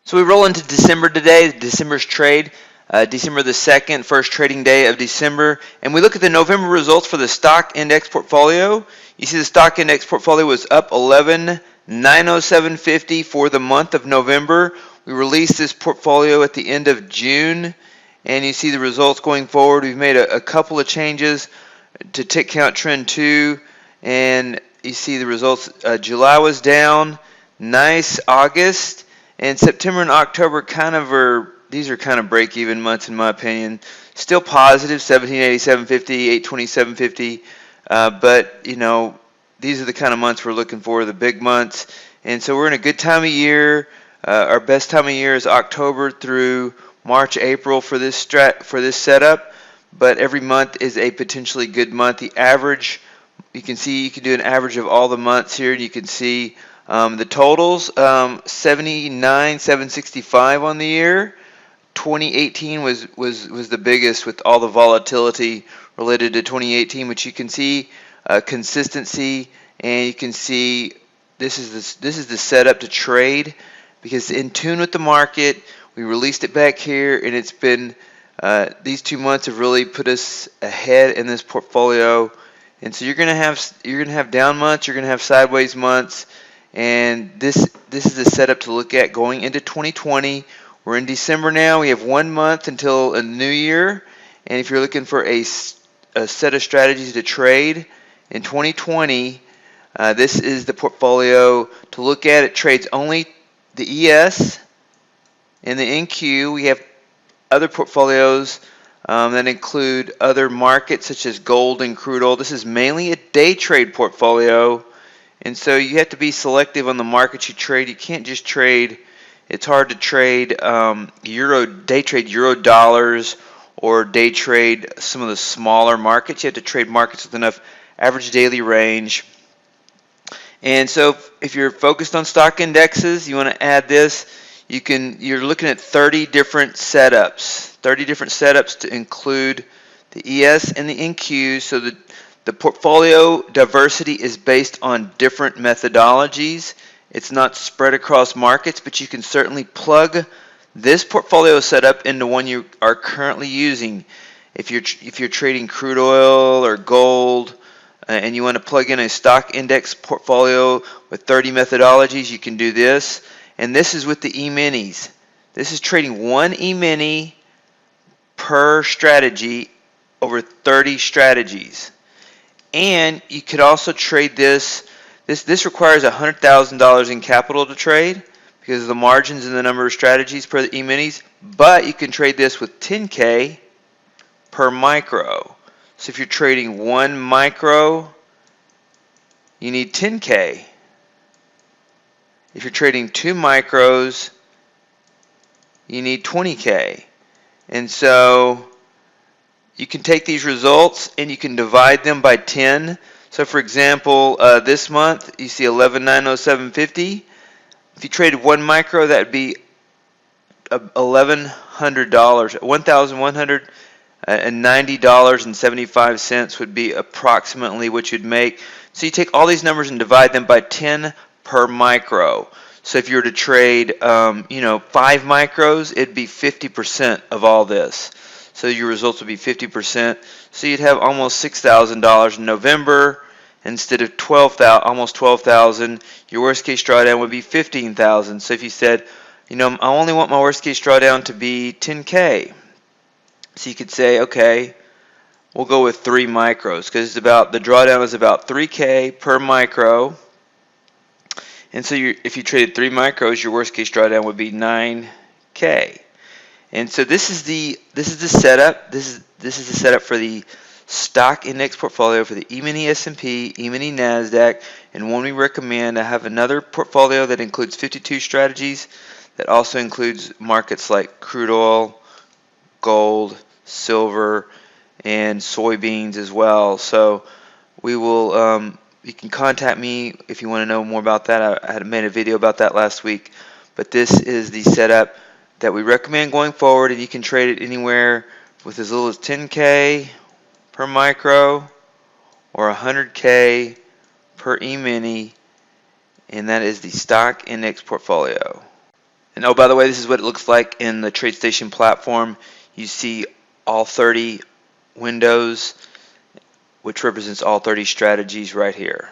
So we roll into December today, December's trade, December the 2nd, first trading day of December. And we look at the November results for the stock index portfolio. You see the stock index portfolio was up 11,907.50 for the month of November. We released this portfolio at the end of June. And you see the results going forward. We've made a couple of changes to tick count trend 2. And you see the results. July was down. Nice August. And September and October these are kind of break-even months in my opinion. Still positive, 1787.50, 827.50. But, you know, these are the kind of months we're looking for, the big months. And so we're in a good time of year. Our best time of year is October through March, April for this setup. But every month is a potentially good month. The average, you can do an average of all the months here. And you can see the totals, 79,765 on the year. 2018 was the biggest with all the volatility related to 2018, which you can see consistency, and you can see this is the setup to trade because in tune with the market. We released it back here, and it's been these 2 months have really put us ahead in this portfolio. And so you're gonna have down months, you're gonna have sideways months. And this is the setup to look at going into 2020. We're in December now. We have 1 month until a new year. And if you're looking for a set of strategies to trade in 2020, this is the portfolio to look at. It trades only the ES and the NQ. We have other portfolios that include other markets such as gold and crude oil. This is mainly a day trade portfolio. And so you have to be selective on the markets you trade. You can't just trade. It's hard to trade day trade euro dollars or day trade some of the smaller markets. You have to trade markets with enough average daily range. And so if you're focused on stock indexes, you want to add this. You're looking at 30 different setups. 30 different setups to include the ES and the NQ. So the portfolio diversity is based on different methodologies. It's not spread across markets, but you can certainly plug this portfolio setup into one you are currently using. If you're trading crude oil or gold and you want to plug in a stock index portfolio with 30 methodologies, you can do this. And this is with the E-minis. This is trading one E-mini per strategy over 30 strategies. And you could also trade this. This requires $100,000 in capital to trade because of the margins and the number of strategies per the E-minis. But you can trade this with 10K per micro. So if you're trading 1 micro, you need 10K. If you're trading 2 micros, you need 20K. And so you can take these results and you can divide them by 10. So for example, this month you see 11,907.50. If you traded 1 micro, that would be $1,100. $1,190.75 would be approximately what you'd make. So you take all these numbers and divide them by 10 per micro. So if you were to trade 5 micros, it'd be 50% of all this. So your results would be 50%. So you'd have almost $6,000 in November instead of almost $12,000. Your worst case drawdown would be $15,000. So if you said, I only want my worst case drawdown to be 10K. So you could say, okay, we'll go with 3 micros because the drawdown is about 3K per micro. And so if you traded 3 micros, your worst case drawdown would be 9K. And so this is the setup. This is the setup for the stock index portfolio for the E-mini S&P, E-mini NASDAQ, and one we recommend. I have another portfolio that includes 52 strategies that also includes markets like crude oil, gold, silver, and soybeans as well. So we will. You can contact me if you want to know more about that. I had made a video about that last week. But this is the setup that we recommend going forward, and you can trade it anywhere with as little as 10K per micro or 100K per E-mini, and that is the stock index portfolio. And oh, by the way, this is what it looks like in the TradeStation platform. You see all 30 windows, which represents all 30 strategies right here.